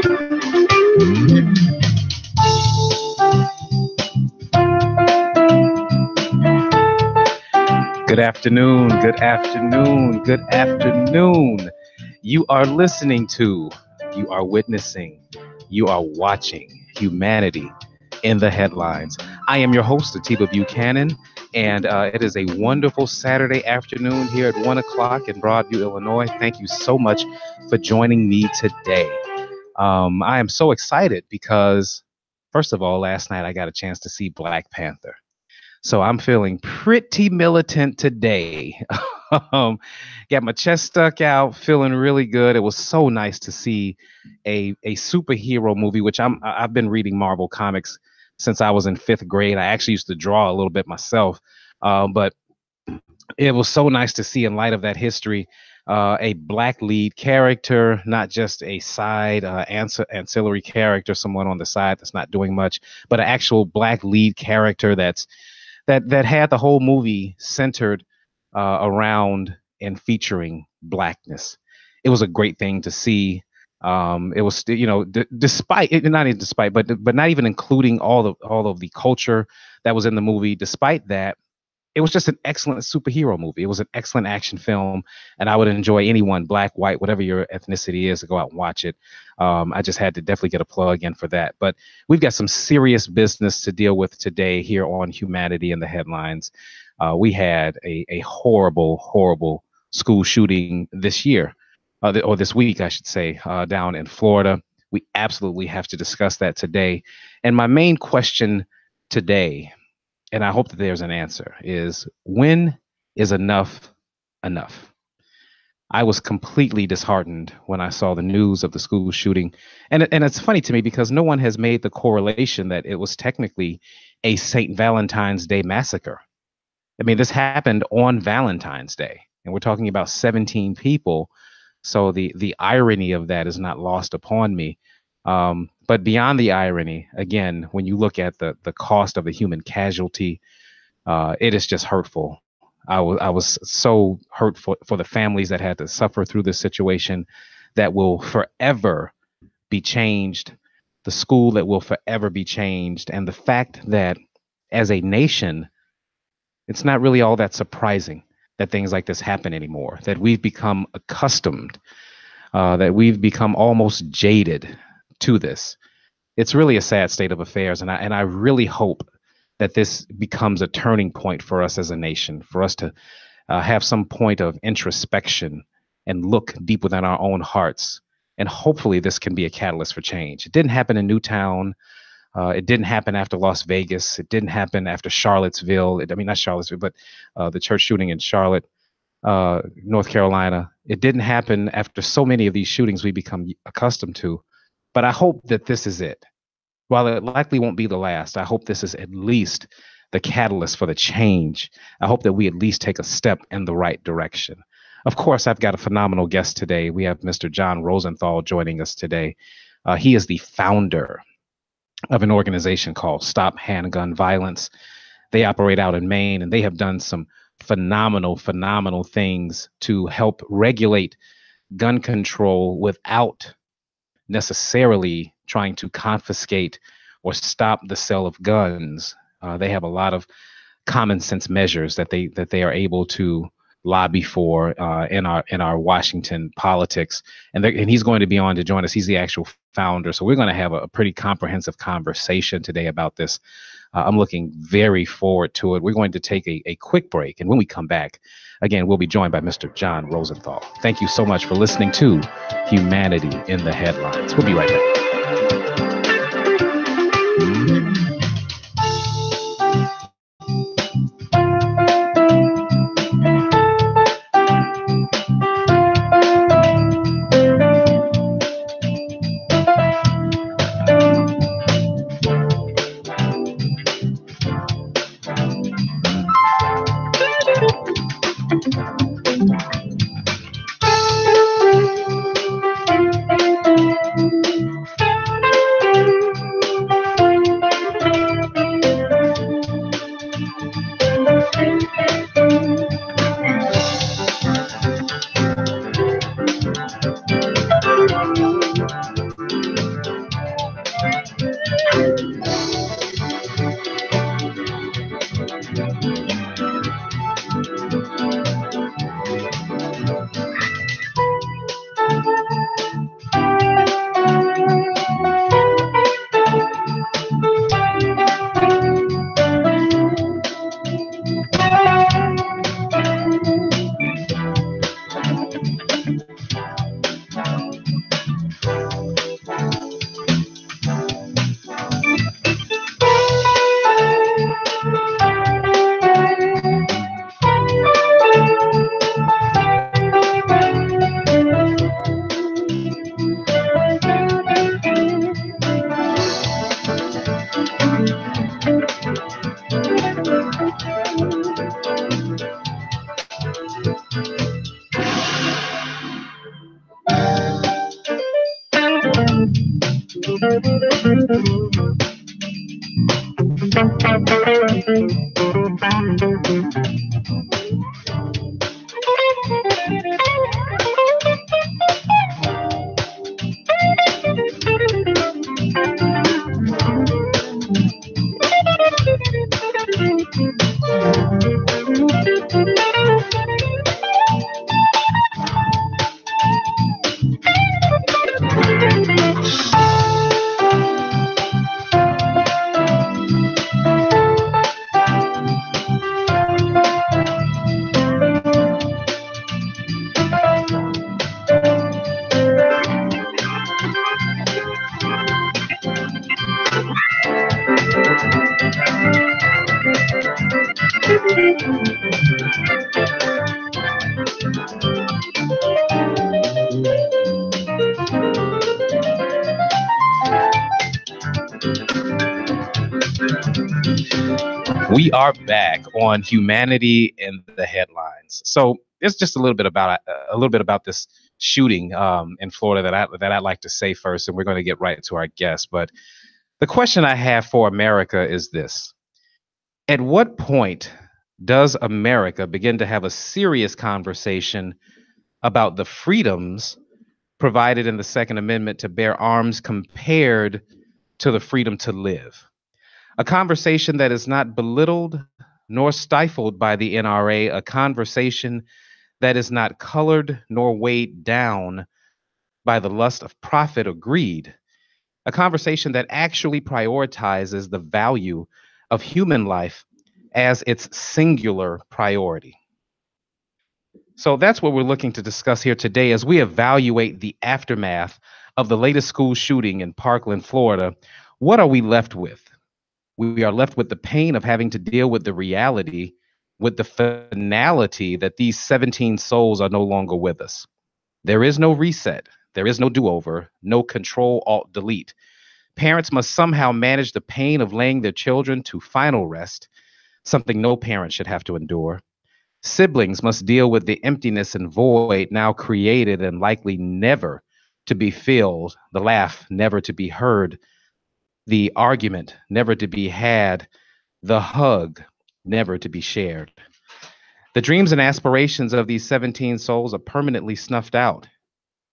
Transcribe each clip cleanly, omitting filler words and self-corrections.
Good afternoon, good afternoon, good afternoon. You are listening to, you are witnessing, you are watching Humanity in the Headlines. I am your host, Atiba Buchanan, and it is a wonderful Saturday afternoon here at 1 o'clock in Broadview, Illinois. Thank you so much for joining me today. I am so excited because, first of all, last night I got a chance to see Black Panther. So I'm feeling pretty militant today. Got my chest stuck out, feeling really good. It was so nice to see a superhero movie, which I've been reading Marvel comics since I was in 5th grade. I actually used to draw a little bit myself, but it was so nice to see, in light of that history, a Black lead character, not just a side ancillary character, someone on the side that's not doing much, but an actual Black lead character that had the whole movie centered around and featuring Blackness. It was a great thing to see. It was, despite not even despite, but not even including all of the culture that was in the movie. Despite that, it was just an excellent superhero movie. It was an excellent action film, and I would enjoy anyone, Black, white, whatever your ethnicity is, to go out and watch it. I just had to definitely get a plug in for that. But we've got some serious business to deal with today here on Humanity in the Headlines. We had a horrible, horrible school shooting this year, or this week, I should say, down in Florida. We absolutely have to discuss that today. And my main question today, and I hope that there's an answer, is when is enough enough? I was completely disheartened when I saw the news of the school shooting. And it's funny to me because no one has made the correlation that it was technically a St. Valentine's Day massacre. I mean, this happened on Valentine's Day, and we're talking about 17 people. So the irony of that is not lost upon me. But beyond the irony, again, when you look at the cost of the human casualty, it is just hurtful. I was so hurt for the families that had to suffer through this situation that will forever be changed, the school that will forever be changed, and the fact that as a nation, it's not really all that surprising that things like this happen anymore, that we've become accustomed, that we've become almost jaded to this. It's really a sad state of affairs, and I really hope that this becomes a turning point for us as a nation, for us to have some point of introspection and look deep within our own hearts. And hopefully this can be a catalyst for change. It didn't happen in Newtown. It didn't happen after Las Vegas. It didn't happen after Charlottesville. Not Charlottesville, but the church shooting in Charlotte, North Carolina. It didn't happen after so many of these shootings we become accustomed to. But I hope that this is it. While it likely won't be the last, I hope this is at least the catalyst for the change. I hope that we at least take a step in the right direction. Of course, I've got a phenomenal guest today. We have Mr. John Rosenthal joining us today. He is the founder of an organization called Stop Handgun Violence. They operate out in Maine, and they have done some phenomenal things to help regulate gun control without necessarily trying to confiscate or stop the sale of guns. They have a lot of common sense measures that they are able to lobby for in our Washington politics, and he's going to be on to join us. He's the actual founder, so we're going to have a pretty comprehensive conversation today about this. I'm looking very forward to it. We're going to take a quick break, and when we come back, again, we'll be joined by Mr. John Rosenthal. Thank you so much for listening to Humanity in the Headlines. We'll be right back. We are back on Humanity in the Headlines. So it's just a little bit about this shooting in Florida that I'd like to say first, and we're going to get right to our guest. But the question I have for America is this: at what point does America begin to have a serious conversation about the freedoms provided in the Second Amendment to bear arms compared to the freedom to live? A conversation that is not belittled nor stifled by the NRA, a conversation that is not colored nor weighed down by the lust of profit or greed, a conversation that actually prioritizes the value of human life as its singular priority. So that's what we're looking to discuss here today as we evaluate the aftermath of the latest school shooting in Parkland, Florida. What are we left with? We are left with the pain of having to deal with the reality, with the finality that these 17 souls are no longer with us. There is no reset. There is no do-over, no Control-Alt-Delete. Parents must somehow manage the pain of laying their children to final rest, something no parent should have to endure. Siblings must deal with the emptiness and void now created and likely never to be filled, the laugh never to be heard, the argument never to be had, the hug never to be shared. The dreams and aspirations of these 17 souls are permanently snuffed out.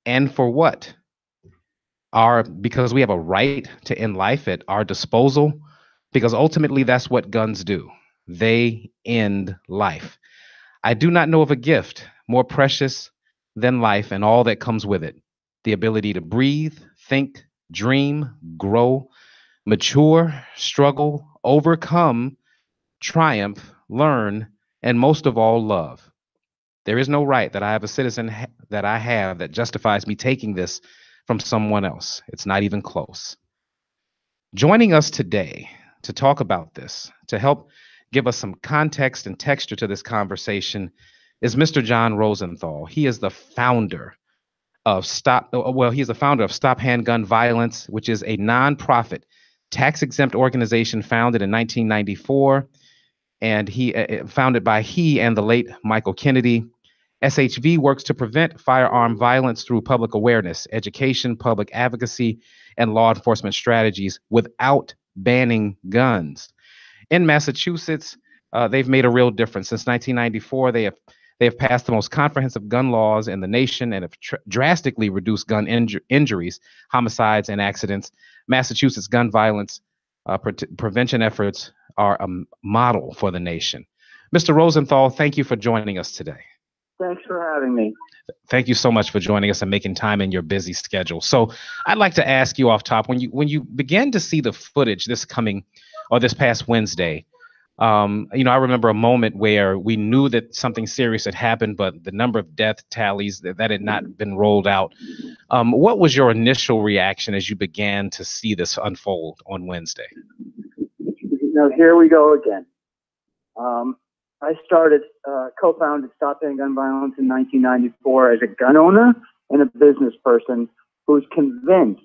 And for what? Because we have a right to end life at our disposal, because ultimately that's what guns do. They end life. I do not know of a gift more precious than life and all that comes with it. The ability to breathe, think, dream, grow, mature, struggle, overcome, triumph, learn, and most of all, love. There is no right that I have a citizen that I have that justifies me taking this from someone else. It's not even close. Joining us today to talk about this, to help give us some context and texture to this conversation, is Mr. John Rosenthal. He is the founder of Stop Handgun Violence, which is a nonprofit, tax-exempt organization founded in 1994, and founded by he and the late Michael Kennedy. SHV works to prevent firearm violence through public awareness, education, public advocacy, and law enforcement strategies without banning guns. In Massachusetts, they've made a real difference. Since 1994, they have passed the most comprehensive gun laws in the nation and have drastically reduced gun injuries, homicides, and accidents. Massachusetts gun violence prevention efforts are a model for the nation. Mr. Rosenthal, thank you for joining us today. Thanks for having me. Thank you so much for joining us and making time in your busy schedule. So I'd like to ask you off top, when you began to see the footage this past Wednesday, I remember a moment where we knew that something serious had happened, but the number of death tallies that had not been rolled out. What was your initial reaction as you began to see this unfold on Wednesday? Now, here we go again. I co-founded Stop Handgun Violence in 1994 as a gun owner and a business person who was convinced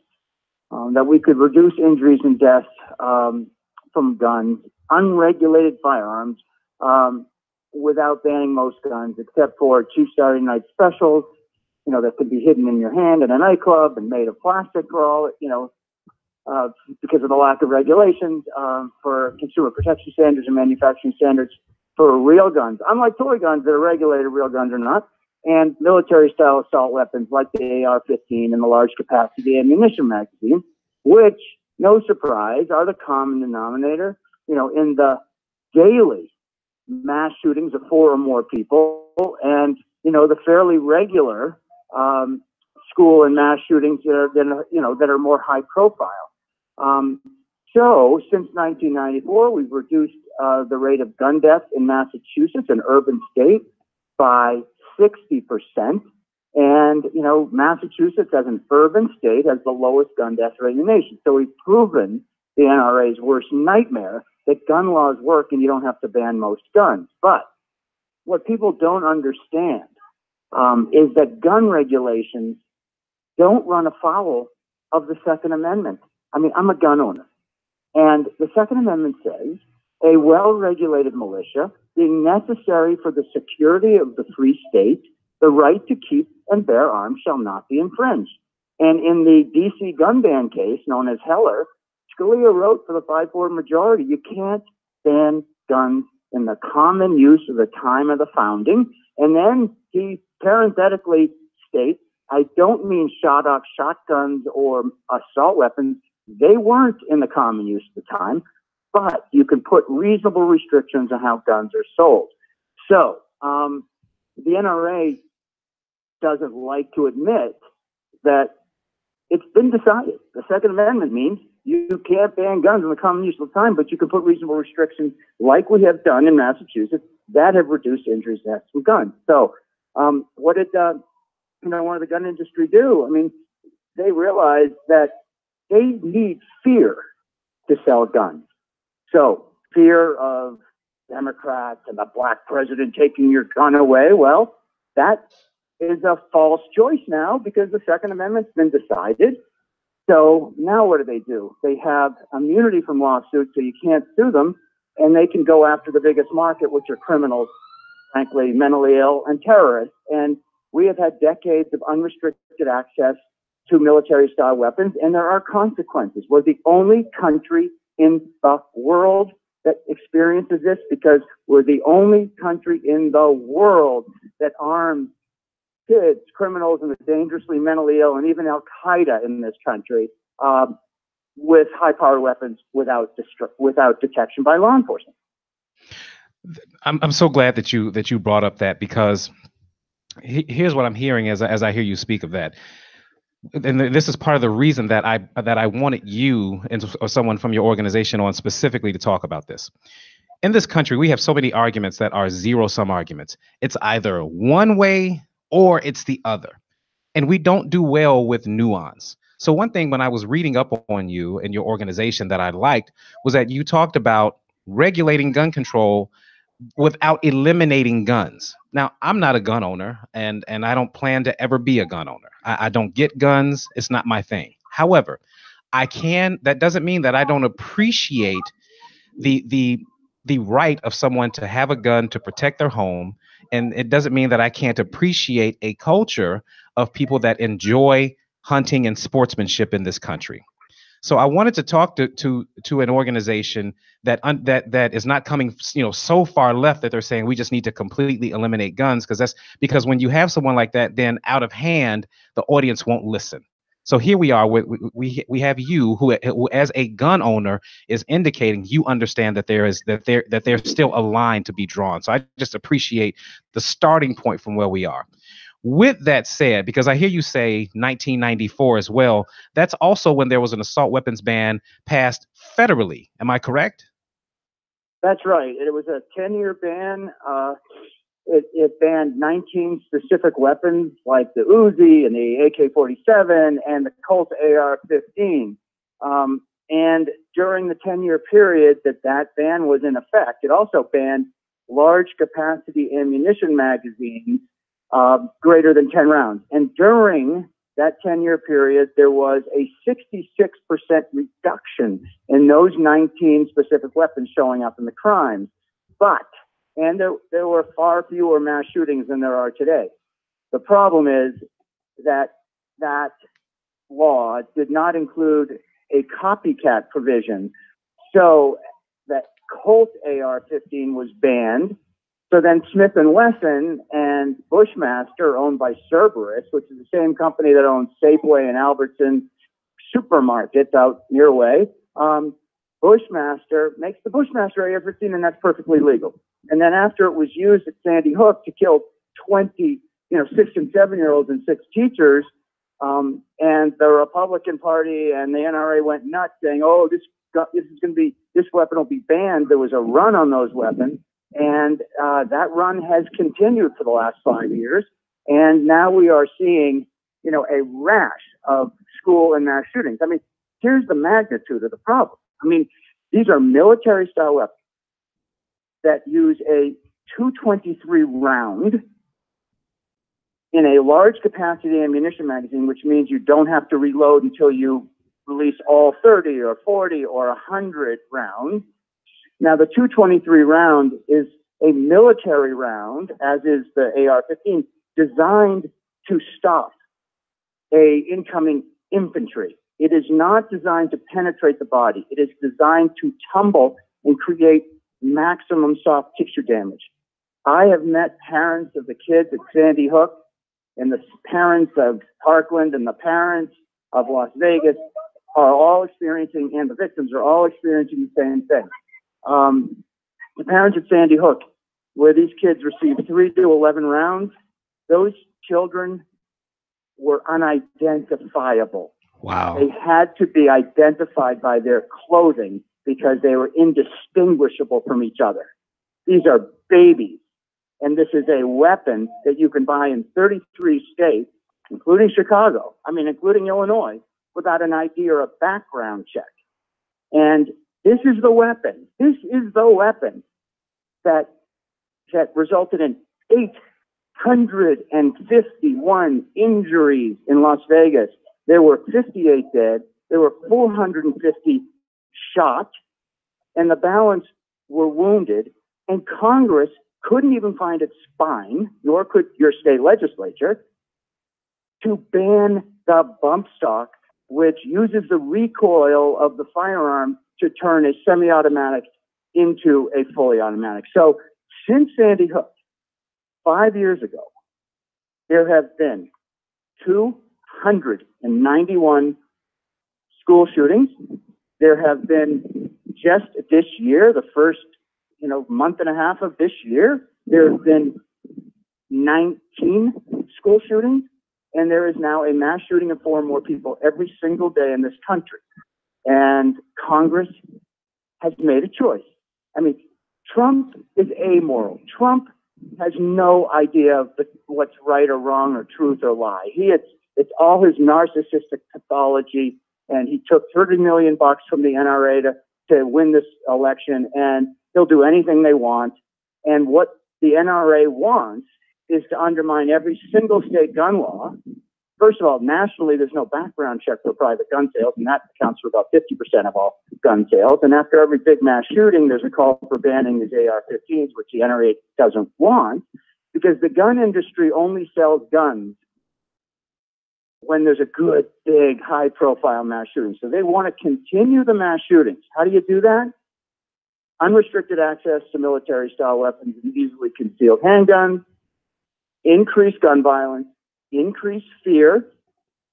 that we could reduce injuries and deaths from guns, unregulated firearms, without banning most guns, except for cheap Saturday night specials, that could be hidden in your hand in a nightclub and made of plastic for all, because of the lack of regulations for consumer protection standards and manufacturing standards for real guns. Unlike toy guns that are regulated, real guns are not. And military-style assault weapons like the AR-15 and the large-capacity ammunition magazine, which, no surprise, are the common denominator, in the daily mass shootings of 4 or more people, and the fairly regular school and mass shootings that are more high profile. So since 1994, we've reduced the rate of gun deaths in Massachusetts, an urban state, by 60%. And Massachusetts, as an urban state, has the lowest gun death rate in the nation. So we've proven the NRA's worst nightmare, that gun laws work and you don't have to ban most guns. But what people don't understand is that gun regulations don't run afoul of the Second Amendment. I mean, I'm a gun owner. And the Second Amendment says a well-regulated militia being necessary for the security of the free state, the right to keep and bear arms shall not be infringed. And in the D.C. gun ban case, known as Heller, Scalia wrote for the 5-4 majority, you can't ban guns in the common use of the time of the founding. And then he parenthetically states, I don't mean shot-off shotguns or assault weapons. They weren't in the common use of the time, but you can put reasonable restrictions on how guns are sold. So the NRA doesn't like to admit that it's been decided. The Second Amendment means you can't ban guns in the common use of the time, but you can put reasonable restrictions like we have done in Massachusetts that have reduced injuries and deaths from guns. So what did one of the gun industry do? I mean, they realized that they need fear to sell guns. So fear of Democrats and the black president taking your gun away. Well, that is a false choice now because the Second Amendment's been decided. So now what do? They have immunity from lawsuits, so you can't sue them, and they can go after the biggest market, which are criminals, frankly, mentally ill, and terrorists. And we have had decades of unrestricted access to military-style weapons, and there are consequences. We're the only country in the world that experiences this because we're the only country in the world that arms kids, criminals, and the dangerously mentally ill, and even Al-Qaeda in this country with high-powered weapons without detection by law enforcement. I'm so glad that you brought up that, because here's what I'm hearing as I hear you speak of that. And this is part of the reason that I wanted you or someone from your organization on specifically to talk about this. In this country, we have so many arguments that are zero-sum arguments. It's either one way or it's the other. And we don't do well with nuance. So one thing when I was reading up on you and your organization that I liked was that you talked about regulating gun control without eliminating guns. Now, I'm not a gun owner, and I don't plan to ever be a gun owner. I don't get guns. It's not my thing. However, that doesn't mean that I don't appreciate the right of someone to have a gun to protect their home. And it doesn't mean that I can't appreciate a culture of people that enjoy hunting and sportsmanship in this country. So I wanted to talk to an organization that is not coming, so far left that they're saying we just need to completely eliminate guns, because when you have someone like that, then out of hand, the audience won't listen. So here we are. We have you who, as a gun owner, is indicating you understand that there's still a line to be drawn. So I just appreciate the starting point from where we are. With that said, because I hear you say 1994 as well, that's also when there was an assault weapons ban passed federally. Am I correct? That's right. It was a 10-year ban. It banned 19 specific weapons like the Uzi and the AK-47 and the Colt AR-15. And during the 10-year period that ban was in effect, it also banned large capacity ammunition magazines greater than 10 rounds. And during that 10-year period, there was a 66% reduction in those 19 specific weapons showing up in the crimes. And there were far fewer mass shootings than there are today. The problem is that law did not include a copycat provision so that Colt AR-15 was banned. So then Smith & Wesson and Bushmaster, owned by Cerberus, which is the same company that owns Safeway and Albertson supermarkets out your way, Bushmaster makes the Bushmaster AR-15, and that's perfectly legal. And then after it was used at Sandy Hook to kill 20, 6 and 7-year-olds and 6 teachers, and the Republican Party and the NRA went nuts saying, oh, this weapon will be banned. There was a run on those weapons, and that run has continued for the last 5 years. And now we are seeing, a rash of school and mass shootings. I mean, here's the magnitude of the problem. I mean, these are military-style weapons that use a 223 round in a large capacity ammunition magazine, which means you don't have to reload until you release all 30 or 40 or 100 rounds. Now, the 223 round is a military round, as is the AR-15, designed to stop a incoming infantry. It is not designed to penetrate the body. It is designed to tumble and create maximum soft tissue damage. I have met parents of the kids at Sandy Hook, and the parents of Parkland and the parents of Las Vegas are all experiencing, and the victims are all experiencing the same thing. The parents at Sandy Hook, where these kids received 3 to 11 rounds, those children were unidentifiable. Wow. They had to be identified by their clothing because they were indistinguishable from each other. These are babies. And this is a weapon that you can buy in 33 states, including Chicago, including Illinois, without an ID or a background check. And this is the weapon. This is the weapon that resulted in 851 injuries in Las Vegas. There were 58 dead. There were 450 shot, and the balance were wounded. And Congress couldn't even find its spine, nor could your state legislature, to ban the bump stock, which uses the recoil of the firearm to turn a semi-automatic into a fully automatic. So since Sandy Hook, 5 years ago, there have been 291 school shootings. There have been, just this year, the first month and a half of this year, there have been 19 school shootings, and there is now a mass shooting of 4 more people every single day in this country. And Congress has made a choice. Trump is amoral. Trump has no idea of what's right or wrong or truth or lie. It's all his narcissistic pathology, and he took $30 million from the NRA to win this election, and he'll do anything they want. And what the NRA wants is to undermine every single state gun law. First of all, nationally, there's no background check for private gun sales, and that accounts for about 50% of all gun sales. And after every big mass shooting, there's a call for banning these AR-15s, which the NRA doesn't want, because the gun industry only sells guns when there's a good, big, high-profile mass shooting. So they want to continue the mass shootings. How do you do that? Unrestricted access to military-style weapons and easily concealed handguns, increased gun violence, increased fear,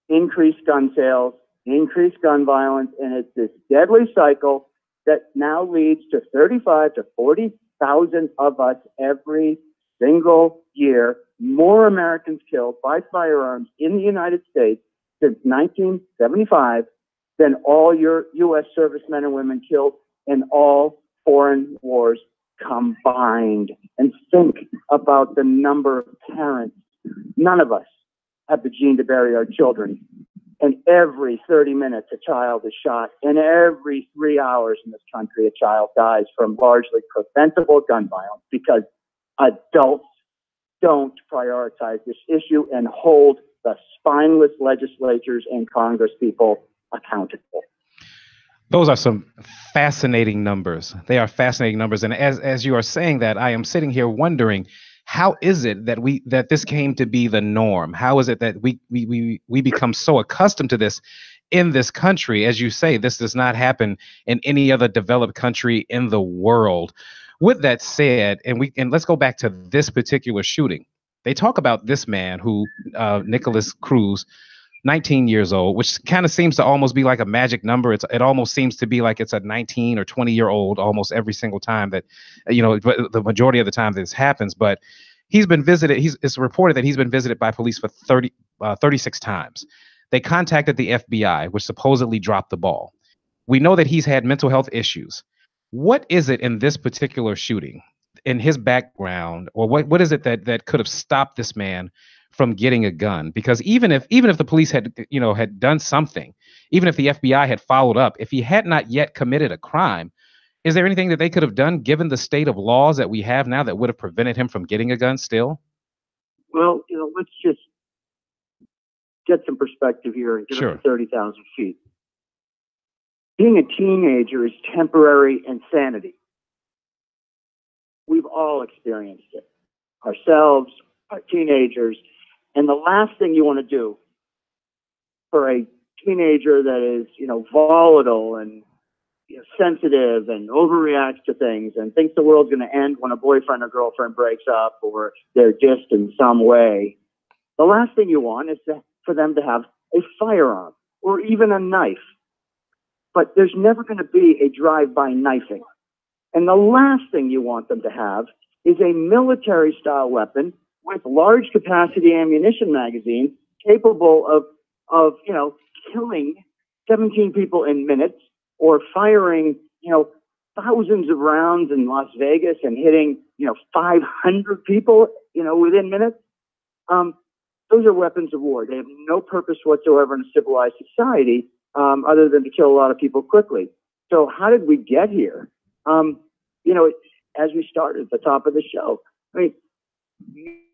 increased gun sales, increased gun violence, and it's this deadly cycle that now leads to 35 to 40,000 of us every single year, more Americans killed by firearms in the United States since 1975 than all your U.S. servicemen and women killed in all foreign wars combined. And think about the number of parents. None of us have the gene to bury our children. And every 30 minutes, a child is shot. And every 3 hours in this country, a child dies from largely preventable gun violence because adults don't prioritize this issue and hold the spineless legislatures and Congress people accountable. Those are some fascinating numbers. They are fascinating numbers. And as you are saying that, I am sitting here wondering, how is it that this came to be the norm? How is it that we become so accustomed to this? in this country. As you say, this does not happen in any other developed country in the world. With that said, and let's go back to this particular shooting. They talk about this man who, Nicholas Cruz, 19 years old, which kind of seems to almost be like a magic number. It almost seems to be like it's a 19 or 20-year-old almost every single time that, but the majority of the time this happens. But he's been visited. It's reported that he's been visited by police for 36 times. They contacted the FBI, which supposedly dropped the ball. We know that he's had mental health issues. What is it in this particular shooting, in his background, or what is it that could have stopped this man from getting a gun? Because even if the police had done something, even if the FBI had followed up, if he had not yet committed a crime, is there anything that they could have done given the state of laws that we have now that would have prevented him from getting a gun still? Well, let's just get some perspective here and get up to 30,000 feet. Being a teenager is temporary insanity. We've all experienced it, ourselves, our teenagers. And the last thing you want to do for a teenager that is, volatile and sensitive and overreacts to things and thinks the world's going to end when a boyfriend or girlfriend breaks up or they're dissed in some way, the last thing you want is for them to have a firearm or even a knife. But there's never going to be a drive-by knifing. And the last thing you want them to have is a military-style weapon with large capacity ammunition magazine capable of killing 17 people in minutes or firing, thousands of rounds in Las Vegas and hitting, 500 people, within minutes. Those are weapons of war. They have no purpose whatsoever in a civilized society other than to kill a lot of people quickly. So how did we get here? As we started at the top of the show, I mean,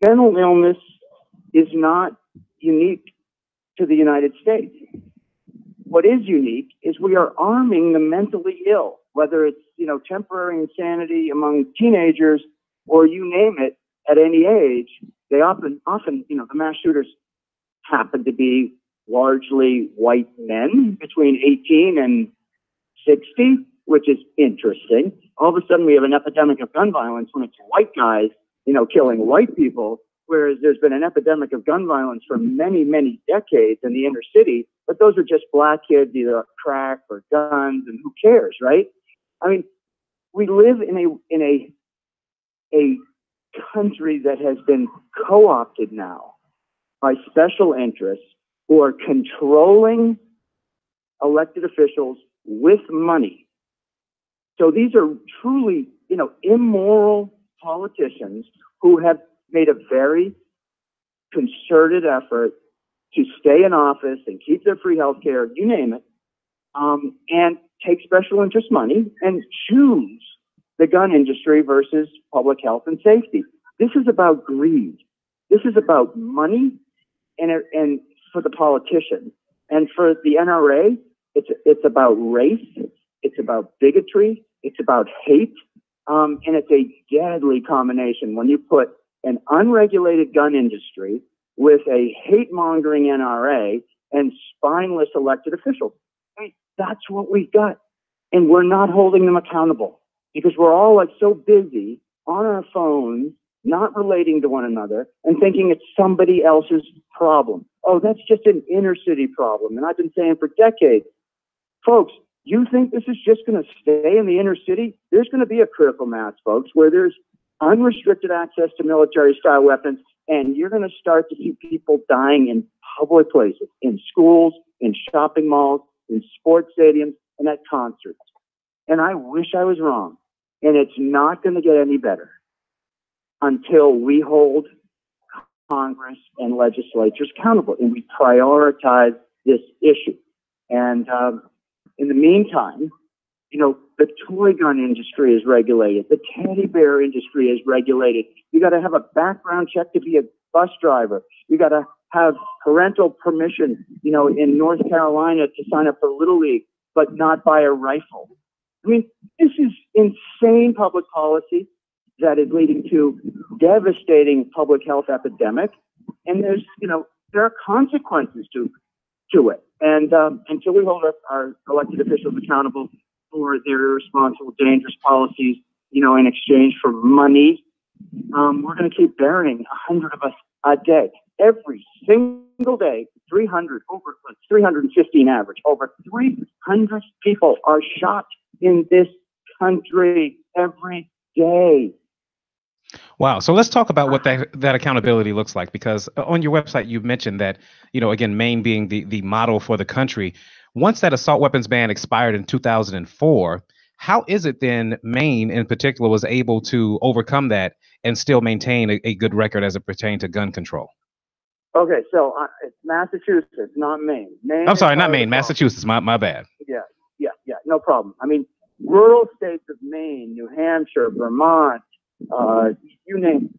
mental illness is not unique to the United States. What is unique is we are arming the mentally ill, whether it's, temporary insanity among teenagers or you name it, at any age. They often, the mass shooters happen to be largely white men between 18 and 60, which is interesting. All of a sudden we have an epidemic of gun violence when it's white guys, killing white people, whereas there's been an epidemic of gun violence for many, many decades in the inner city, but those are just black kids, either crack or guns, and who cares, right? I mean, we live in a country that has been co-opted now by special interests who are controlling elected officials with money. So these are truly, immoral politicians who have made a very concerted effort to stay in office and keep their free health care, you name it, and take special interest money and choose the gun industry versus public health and safety. This is about greed. This is about money, and for the politicians. And for the NRA, it's about race, it's about bigotry, it's about hate, and it's a deadly combination when you put an unregulated gun industry with a hate-mongering NRA and spineless elected officials. I mean, that's what we've got. And we're not holding them accountable because we're all so busy on our phones, not relating to one another and thinking it's somebody else's problem. Oh, that's just an inner city problem. And I've been saying for decades, folks, you think this is just going to stay in the inner city? There's going to be a critical mass, folks, where there's unrestricted access to military-style weapons, and you're going to start to see people dying in public places, in schools, in shopping malls, in sports stadiums, and at concerts. And I wish I was wrong. And it's not going to get any better until we hold Congress and legislatures accountable and we prioritize this issue. And in the meantime, the toy gun industry is regulated. The teddy bear industry is regulated. You got to have a background check to be a bus driver. You got to have parental permission, in North Carolina to sign up for Little League, but not buy a rifle. I mean, this is insane public policy that is leading to devastating public health epidemic. And there are consequences to to it. And until we hold our elected officials accountable for their irresponsible, dangerous policies, in exchange for money, we're going to keep burying 100 of us a day. Every single day, 315 average, over 300 people are shot in this country every day. Wow. So let's talk about what that accountability looks like, because on your website, you mentioned that, again, Maine being the model for the country. Once that assault weapons ban expired in 2004, how is it then Maine in particular was able to overcome that and still maintain a good record as it pertains to gun control? Okay, so it's Massachusetts, not Maine. I'm sorry, not Maine, Massachusetts. My bad. Yeah, no problem. I mean, rural states of Maine, New Hampshire, Vermont, you name,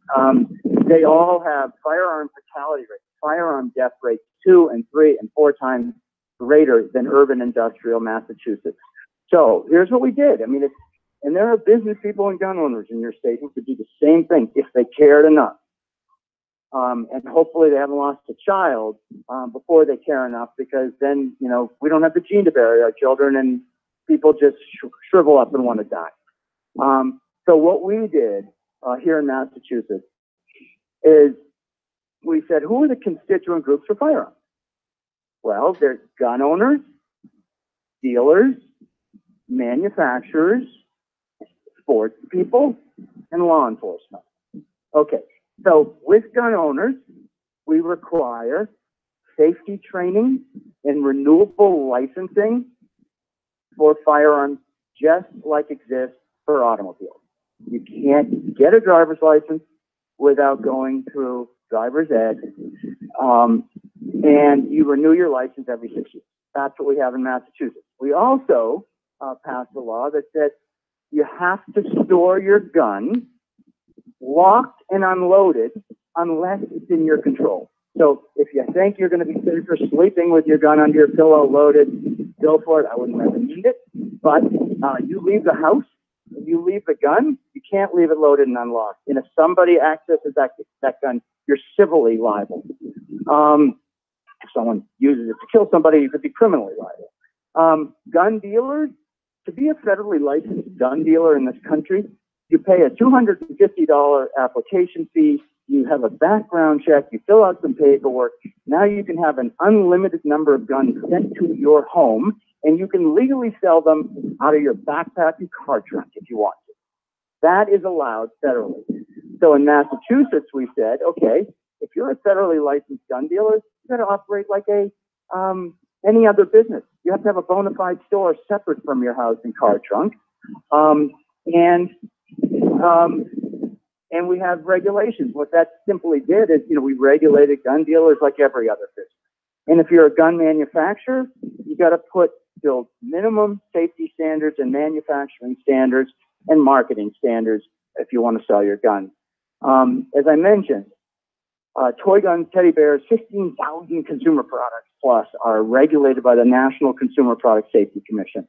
they all have firearm fatality rates, firearm death rates 2 and 3 and 4 times greater than urban industrial Massachusetts. So here's what we did. I mean, and there are business people and gun owners in your state who could do the same thing if they cared enough. And hopefully they haven't lost a child before they care enough, because then, we don't have the gene to bury our children and people just shrivel up and want to die. So what we did here in Massachusetts is we said, who are the constituent groups for firearms? Well, there's gun owners, dealers, manufacturers, sports people, and law enforcement. Okay, so with gun owners, we require safety training and renewable licensing for firearms, just like exists for automobiles. You can't get a driver's license without going through driver's ed, and you renew your license every 6 years. That's what we have in Massachusetts. We also passed a law that said you have to store your gun locked and unloaded unless it's in your control. So if you think you're going to be safer sleeping with your gun under your pillow loaded, go for it. I wouldn't recommend it. But you leave the house, you leave the gun, you can't leave it loaded and unlocked. And if somebody accesses that gun, you're civilly liable. If someone uses it to kill somebody, you could be criminally liable. Gun dealers, to be a federally licensed gun dealer in this country, you pay a $250 application fee, you have a background check, you fill out some paperwork. Now you can have an unlimited number of guns sent to your home, and you can legally sell them out of your backpack and car trunk if you want to. That is allowed federally. So in Massachusetts, we said, okay, if you're a federally licensed gun dealer, you got to operate like any other business. You have to have a bona fide store separate from your house and car trunk. And we have regulations. What that simply did is, we regulated gun dealers like every other business. And if you're a gun manufacturer, you got to build minimum safety standards and manufacturing standards and marketing standards if you want to sell your gun. As I mentioned, toy guns, teddy bears, 15,000 consumer products plus are regulated by the National Consumer Product Safety Commission.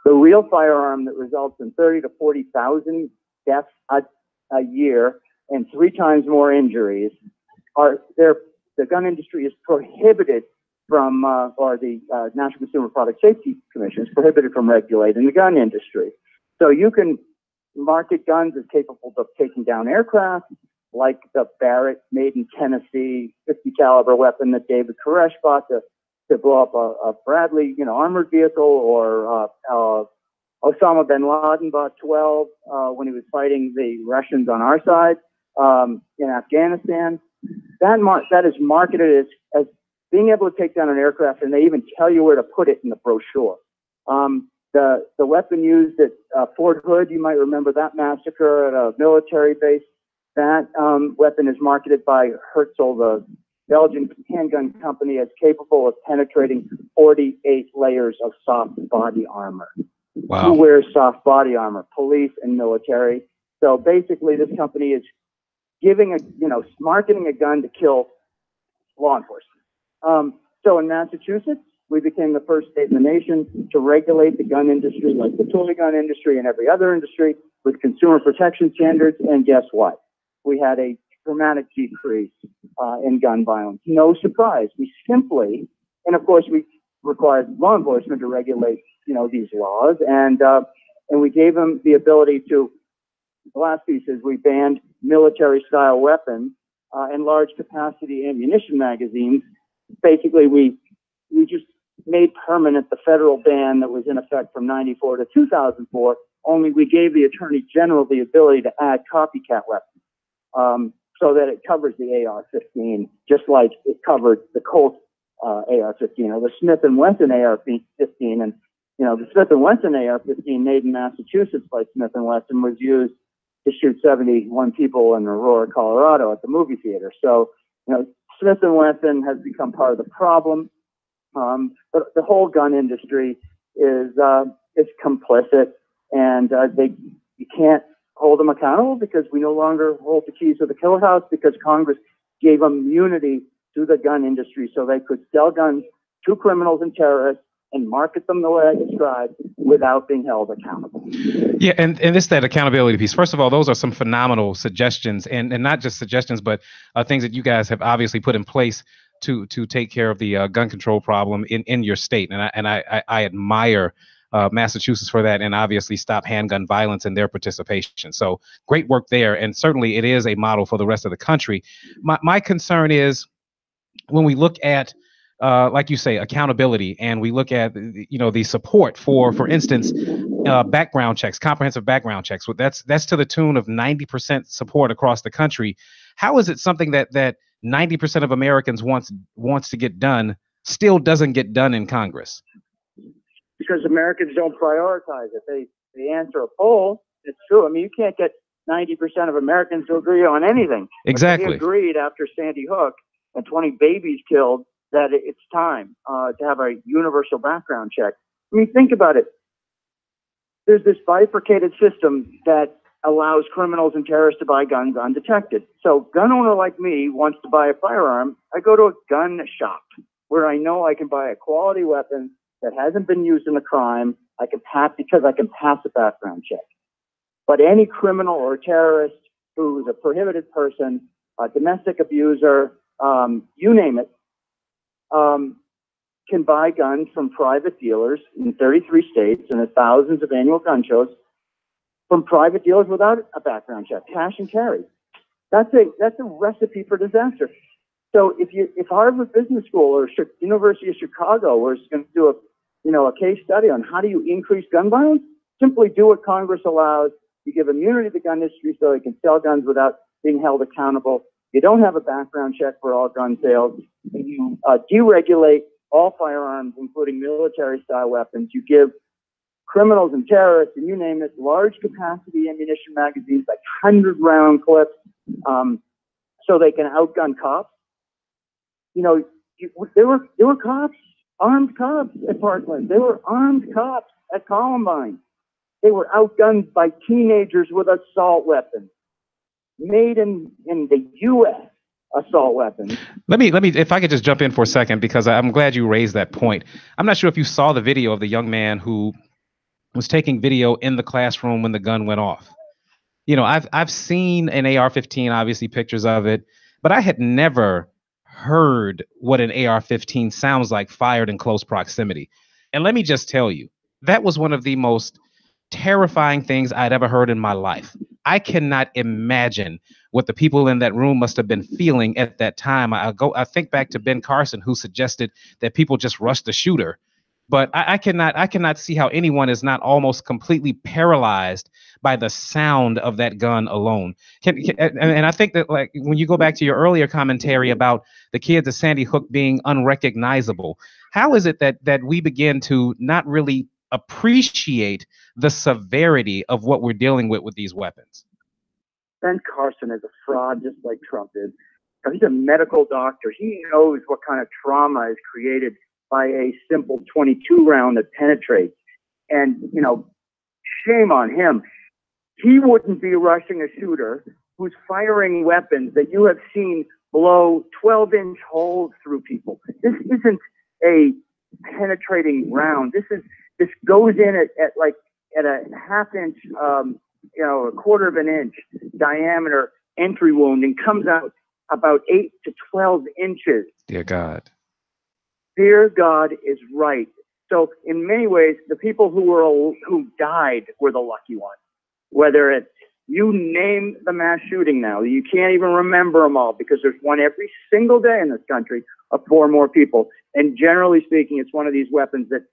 The real firearm that results in 30 to 40,000 deaths a year and 3 times more injuries the gun industry is prohibited from, or the National Consumer Product Safety Commission is prohibited from regulating the gun industry. So you can market guns as capable of taking down aircraft, like the Barrett made in Tennessee 50 caliber weapon that David Koresh bought to blow up a Bradley, armored vehicle, or Osama bin Laden bought 12 when he was fighting the Russians on our side in Afghanistan. That is marketed as being able to take down an aircraft, and they even tell you where to put it in the brochure. The weapon used at Fort Hood, you might remember that massacre at a military base. That weapon is marketed by Herzl, the Belgian handgun company, as capable of penetrating 48 layers of soft body armor. Wow. Who wears soft body armor? Police and military. So basically, this company is marketing a gun to kill law enforcement. So in Massachusetts, we became the first state in the nation to regulate the gun industry like the toy gun industry and every other industry with consumer protection standards. And guess what? We had a dramatic decrease in gun violence. No surprise. We simply And of course, we required law enforcement to regulate, these laws. And we gave them the ability to, the last piece is we banned military-style weapons and large-capacity ammunition magazines. Basically, we just made permanent the federal ban that was in effect from 94 to 2004, only we gave the Attorney General the ability to add copycat weapons so that it covers the AR-15, just like it covered the Colt AR-15 or the Smith & Wesson AR-15. And, the Smith & Wesson AR-15 made in Massachusetts by Smith & Wesson was used to shoot 71 people in Aurora, Colorado at the movie theater. So, Smith & Wesson has become part of the problem. But the whole gun industry is complicit, and you can't hold them accountable because we no longer hold the keys to the killer house because Congress gave them immunity to the gun industry so they could sell guns to criminals and terrorists and market them the way I described without being held accountable. Yeah, and it's that accountability piece. First of all, those are some phenomenal suggestions, and not just suggestions, but things that you guys have obviously put in place to take care of the gun control problem in your state. And I admire Massachusetts for that, and obviously Stop Handgun Violence and their participation. So great work there, and certainly it is a model for the rest of the country. My concern is when we look at like you say, accountability, and we look at the support for instance, background checks, comprehensive background checks. That's to the tune of 90% support across the country. How is it something that 90% of Americans wants to get done still doesn't get done in Congress? Because Americans don't prioritize it. They answer a poll. It's true. I mean, you can't get 90% of Americans to agree on anything. Exactly. They agreed after Sandy Hook and 20 babies killed that it's time to have a universal background check. I mean, think about it. There's this bifurcated system that allows criminals and terrorists to buy guns undetected. So gun owner like me wants to buy a firearm. I go to a gun shop where I know I can buy a quality weapon that hasn't been used in a crime. Because I can pass a background check. But any criminal or terrorist who's a prohibited person, a domestic abuser, you name it, can buy guns from private dealers in 33 states and thousands of annual gun shows from private dealers without a background check, cash and carry. That's a recipe for disaster. So if Harvard Business School or University of Chicago was going to do a case study on how do you increase gun violence, simply do what Congress allows. You give immunity to the gun industry so they can sell guns without being held accountable. You don't have a background check for all gun sales. You deregulate all firearms, including military-style weapons. You give criminals and terrorists, and you name it, large-capacity ammunition magazines, like 100-round clips, so they can outgun cops. There were cops, armed cops at Parkland. There were armed cops at Columbine. They were outgunned by teenagers with assault weapons. Made in the U.S. assault weapons. Let me, if I could just jump in for a second, because I'm glad you raised that point. I'm not sure if you saw the video of the young man who was taking video in the classroom when the gun went off. I've seen an AR-15, obviously pictures of it, but I had never heard what an AR-15 sounds like fired in close proximity. And let me just tell you, that was one of the most terrifying things I'd ever heard in my life. I cannot imagine what the people in that room must have been feeling at that time. I think back to Ben Carson, who suggested that people just rush the shooter. But I cannot see how anyone is not almost completely paralyzed by the sound of that gun alone. And I think that, like, when you go back to your earlier commentary about the kids at Sandy Hook being unrecognizable, how is it that we begin to not really appreciate the severity of what we're dealing with these weapons? Ben Carson is a fraud, just like Trump is. He's a medical doctor. He knows what kind of trauma is created by a simple 22 round that penetrates. And, shame on him. He wouldn't be rushing a shooter who's firing weapons that you have seen blow 12-inch holes through people. This isn't a penetrating round. This goes in at a half-inch, a quarter of an inch diameter entry wound and comes out about 8 to 12 inches. Dear God. Fear God is right. So in many ways, the people who died were the lucky ones. Whether it's, you name the mass shooting now, you can't even remember them all because there's one every single day in this country of 4 more people. And generally speaking, it's one of these weapons that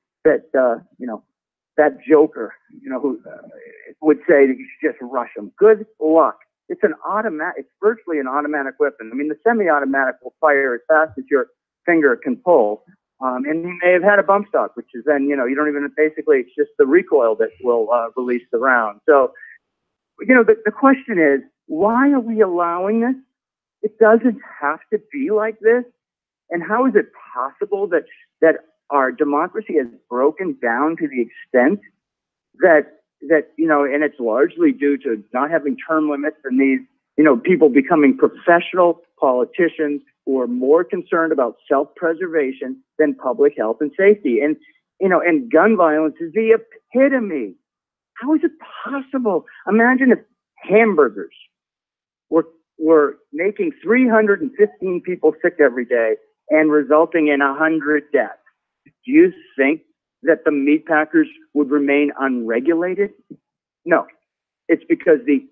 joker, who would say that you should just rush them. Good luck. It's virtually an automatic weapon. I mean, the semi-automatic will fire as fast as your finger can pull. And he may have had a bump stock, which is then, you don't even, basically it's just the recoil that will release the round. So, the question is, why are we allowing this? It doesn't have to be like this. And how is it possible that our democracy has broken down to the extent that and it's largely due to not having term limits and these, people becoming professional politicians who are more concerned about self-preservation than public health and safety. And, and gun violence is the epitome. How is it possible? Imagine if hamburgers were making 315 people sick every day and resulting in 100 deaths. Do you think that the meat packers would remain unregulated? No. It's because the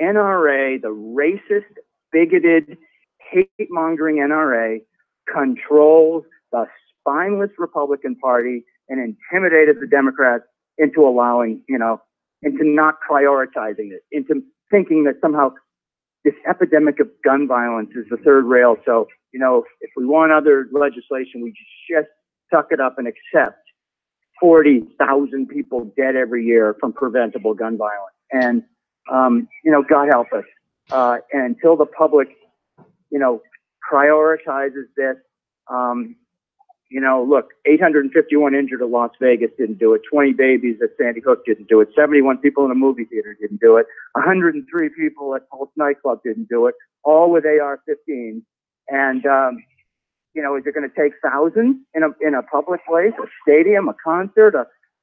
NRA, the racist, bigoted, hate-mongering NRA, controls the spineless Republican Party and intimidated the Democrats into allowing, into not prioritizing it, into thinking that somehow this epidemic of gun violence is the third rail. So, if we want other legislation, we just suck it up and accept 40,000 people dead every year from preventable gun violence. And, God help us. And until the public, prioritizes this, look, 851 injured at Las Vegas didn't do it. 20 babies at Sandy Hook didn't do it. 71 people in a movie theater didn't do it. 103 people at Pulse nightclub didn't do it, all with AR-15s. And, is it going to take thousands in a public place, a stadium, a concert,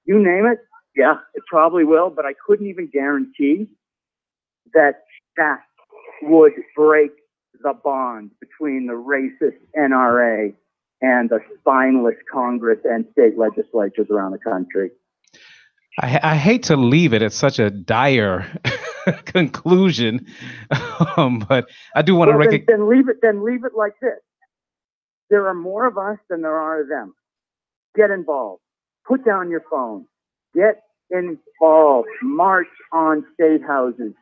you name it? Yeah, it probably will, but I couldn't even guarantee that would break the bond between the racist NRA and the spineless Congress and state legislatures around the country. I hate to leave it at such a dire conclusion, but I do want to recognize. Then leave it like this. There are more of us than there are of them. Get involved. Put down your phone. Get involved. March on state houses.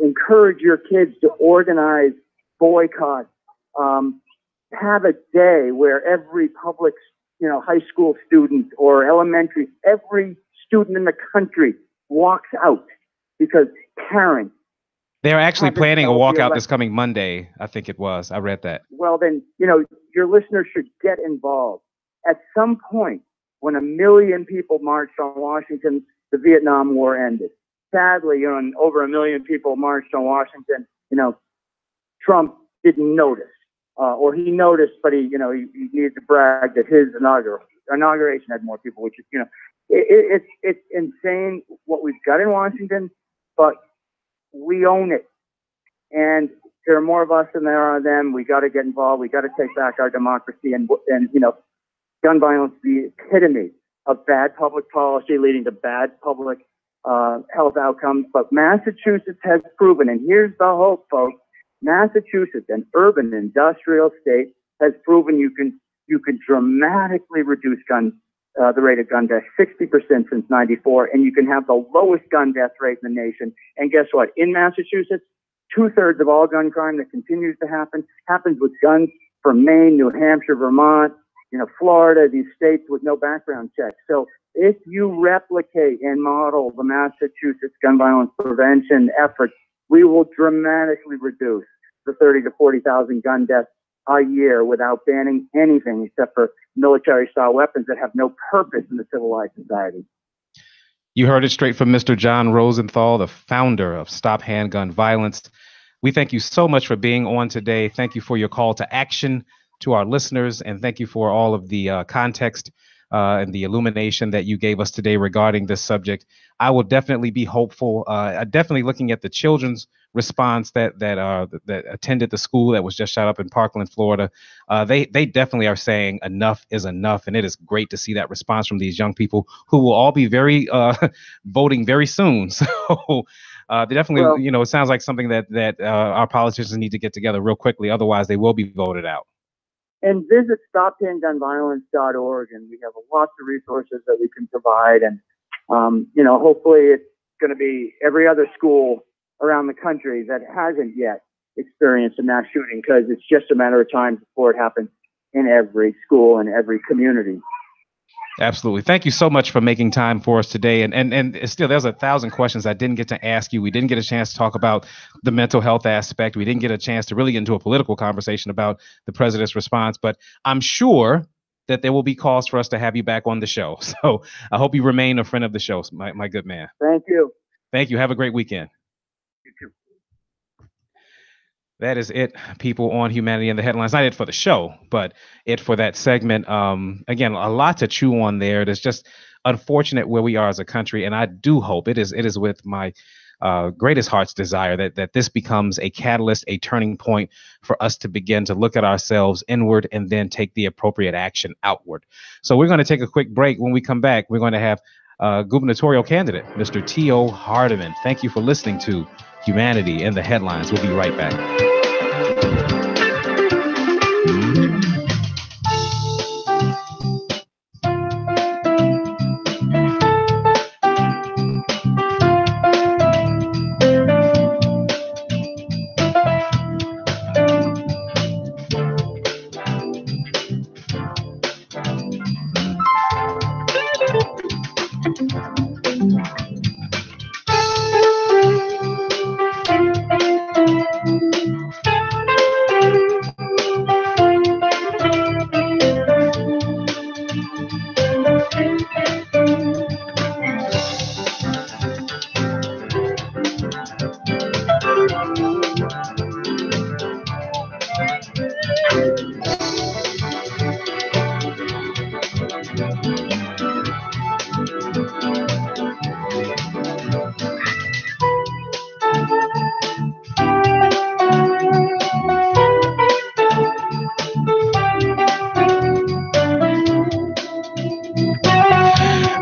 Encourage your kids to organize boycotts. Have a day where every public, high school student or elementary, every student in the country walks out because parents. They're actually planning a walkout this coming Monday, I think it was. I read that. Well, then, your listeners should get involved. At some point, when 1 million people marched on Washington, the Vietnam War ended. Sadly, and over 1 million people marched on Washington, Trump didn't notice. Or he noticed, but he needed to brag that his inauguration had more people, which is, it's insane what we've got in Washington, but we own it. And there are more of us than there are of them. We got to get involved. We got to take back our democracy. And gun violence is the epitome of bad public policy leading to bad public health outcomes. But Massachusetts has proven, and here's the hope, folks. Massachusetts, an urban industrial state, has proven you can dramatically reduce the rate of gun death 60% since '94, and you can have the lowest gun death rate in the nation. And guess what? In Massachusetts, 2/3 of all gun crime that continues to happens with guns from Maine, New Hampshire, Vermont, Florida, these states with no background checks. So if you replicate and model the Massachusetts gun violence prevention efforts, we will dramatically reduce the 30,000 to 40,000 gun deaths a year without banning anything except for military-style weapons that have no purpose in a civilized society. You heard it straight from Mr. John Rosenthal, the founder of Stop Handgun Violence. We thank you so much for being on today. Thank you for your call to action to our listeners, and thank you for all of the context and the illumination that you gave us today regarding this subject. I will definitely be hopeful. Definitely looking at the children's response that attended the school that was just shot up in Parkland, Florida. They definitely are saying enough is enough, and it is great to see that response from these young people who will all be very voting very soon. So they definitely, Well, it sounds like something that our politicians need to get together real quickly. Otherwise, they will be voted out. And visit stophandgunviolence.org, and we have lots of resources that we can provide. And hopefully it's going to be every other school around the country that hasn't yet experienced a mass shooting, because it's just a matter of time before it happens in every school and every community. Absolutely. Thank you so much for making time for us today. And still, there's 1,000 questions I didn't get to ask you. We didn't get a chance to talk about the mental health aspect. We didn't get a chance to really get into a political conversation about the president's response. But I'm sure that there will be calls for us to have you back on the show. So I hope you remain a friend of the show, my good man. Thank you. Thank you. Have a great weekend. You too. That is it, people, on Humanity in the Headlines. Not it for the show, but it for that segment. Again, a lot to chew on there. It is just unfortunate where we are as a country, and I do hope it is with my greatest heart's desire that this becomes a catalyst, a turning point for us to begin to look at ourselves inward and then take the appropriate action outward. So we're going to take a quick break. When we come back, we're going to have gubernatorial candidate, Mr. T.O. Hardiman. Thank you for listening to Humanity in the Headlines. We'll be right back.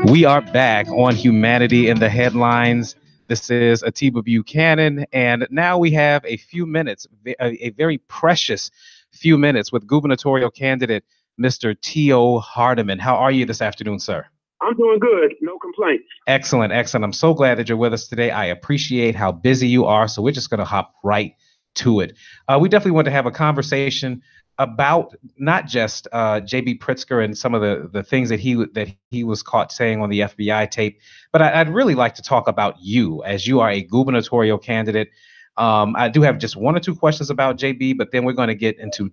We are back on Humanity in the Headlines. This is Atiba Buchanan, and now we have a few minutes, a very precious few minutes with gubernatorial candidate Mr. T.O. Hardiman. How are you this afternoon, sir? I'm doing good. No complaints. Excellent, excellent. I'm so glad that you're with us today. I appreciate how busy you are, so we're just going to hop right to it. We definitely want to have a conversation about not just J.B. Pritzker and some of the things that he was caught saying on the FBI tape, but I'd really like to talk about you, as you are a gubernatorial candidate. I do have just one or two questions about JB, but then we're going to get into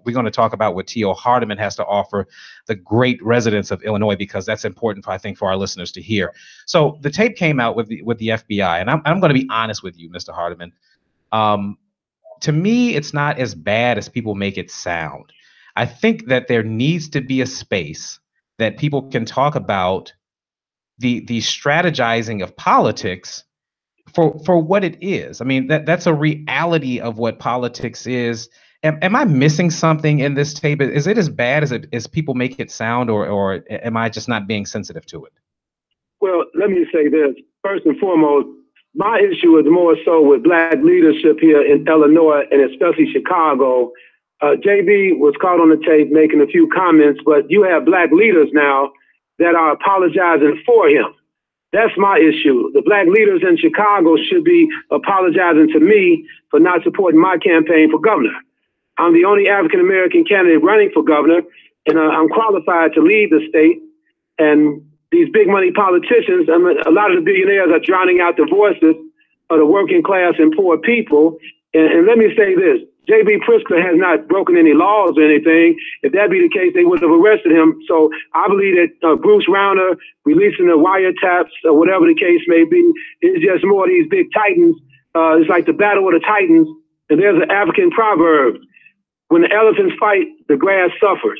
we're going to talk about what T.O. Hardiman has to offer the great residents of Illinois, because that's important, I think, for our listeners to hear. So the tape came out with the FBI, and I'm going to be honest with you, Mr. Hardiman. To me, it's not as bad as people make it sound. I think that there needs to be a space that people can talk about the strategizing of politics for what it is. I mean, that's a reality of what politics is. Am I missing something in this tape? Is it as bad as people make it sound, or am I just not being sensitive to it? Well, let me say this. First and foremost, my issue is more so with black leadership here in Illinois and especially Chicago. JB was caught on the tape making a few comments, but you have black leaders now that are apologizing for him. That's my issue. The black leaders in Chicago should be apologizing to me for not supporting my campaign for governor. I'm the only African-American candidate running for governor, and I'm qualified to lead the state. And these big money politicians, a lot of the billionaires are drowning out the voices of the working class and poor people. And let me say this, J.B. Pritzker has not broken any laws or anything. If that be the case, they would have arrested him. So I believe that Bruce Rauner releasing the wiretaps or whatever the case may be is just more of these big titans. It's like the battle of the titans. And there's an African proverb: when the elephants fight, the grass suffers.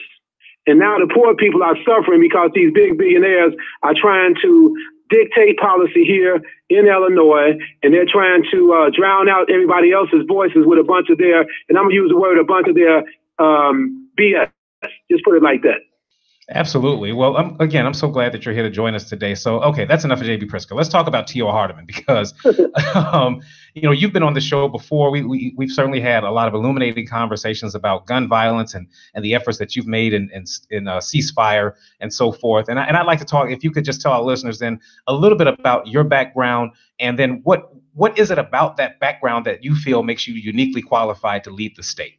And now the poor people are suffering because these big billionaires are trying to dictate policy here in Illinois, and they're trying to drown out everybody else's voices with a bunch of their, and I'm going to use the word, a bunch of their BS. Just put it like that. Absolutely. Well, I'm so glad that you're here to join us today. So, okay, that's enough of J.B. Pritzker. Let's talk about T.O. Hardeman because, you've been on the show before. We've certainly had a lot of illuminating conversations about gun violence and the efforts that you've made in ceasefire and so forth. And I'd like to talk, if you could just tell our listeners then a little bit about your background, and then what is it about that background that you feel makes you uniquely qualified to lead the state?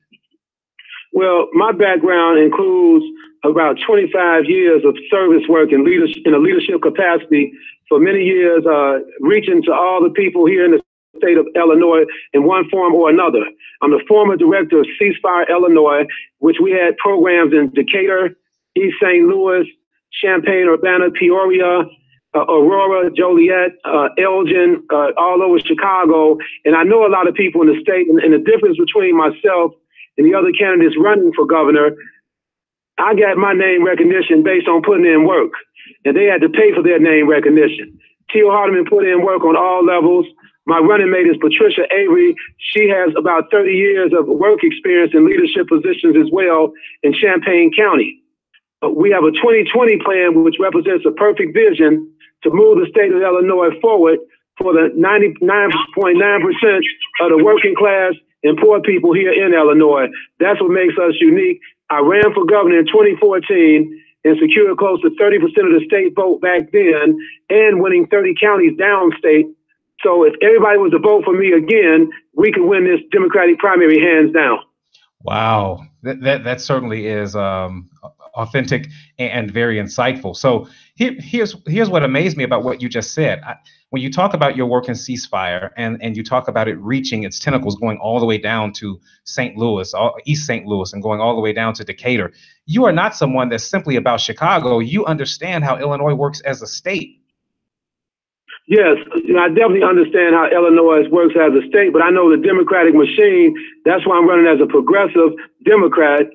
Well, my background includes about 25 years of service work in a leadership capacity for many years, reaching to all the people here in the state of Illinois in one form or another. I'm the former director of Ceasefire Illinois, which we had programs in Decatur, East St. Louis, Champaign, Urbana, Peoria, Aurora, Joliet, Elgin, all over Chicago. And I know a lot of people in the state, and the difference between myself and the other candidates running for governor, I got my name recognition based on putting in work, and they had to pay for their name recognition. T.O. Hardeman put in work on all levels. My running mate is Patricia Avery. She has about 30 years of work experience in leadership positions as well in Champaign County. We have a 2020 plan, which represents a perfect vision to move the state of Illinois forward for the 99.9% of the working class and poor people here in Illinois. That's what makes us unique. I ran for governor in 2014 and secured close to 30% of the state vote back then, and winning 30 counties downstate. So if everybody was to vote for me again, we could win this Democratic primary hands down. Wow, that certainly is authentic and very insightful. So here's what amazed me about what you just said. When you talk about your work in ceasefire and you talk about it reaching its tentacles, going all the way down to St. Louis, East St. Louis, and going all the way down to Decatur, you are not someone that's simply about Chicago. You understand how Illinois works as a state. Yes, I definitely understand how Illinois works as a state, but I know the Democratic machine. That's why I'm running as a progressive Democrat,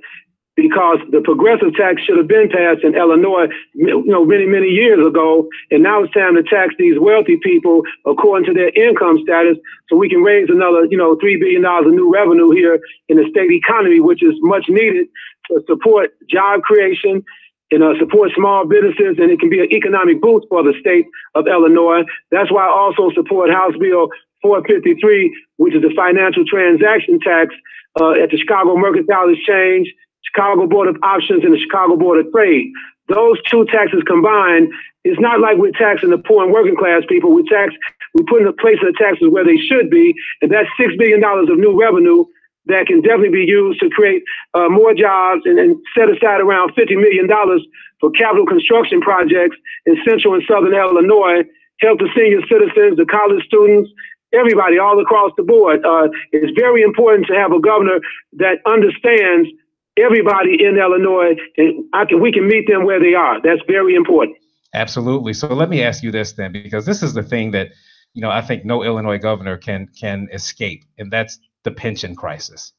because the progressive tax should have been passed in Illinois, many, many years ago. And now it's time to tax these wealthy people according to their income status, so we can raise another, $3 billion of new revenue here in the state economy, which is much needed to support job creation and support small businesses, and it can be an economic boost for the state of Illinois. That's why I also support House Bill 453, which is the financial transaction tax at the Chicago Mercantile Exchange, Chicago Board of Options, and the Chicago Board of Trade. Those two taxes combined, it's not like we're taxing the poor and working class people. We put in the place of the taxes where they should be, and that's $6 billion of new revenue that can definitely be used to create more jobs and set aside around $50 million for capital construction projects in central and southern Illinois, help the senior citizens, the college students, everybody all across the board. It's very important to have a governor that understands everybody in Illinois, and we can meet them where they are. That's very important. Absolutely. So let me ask you this then, because this is the thing that, I think no Illinois governor can escape, and that's the pension crisis.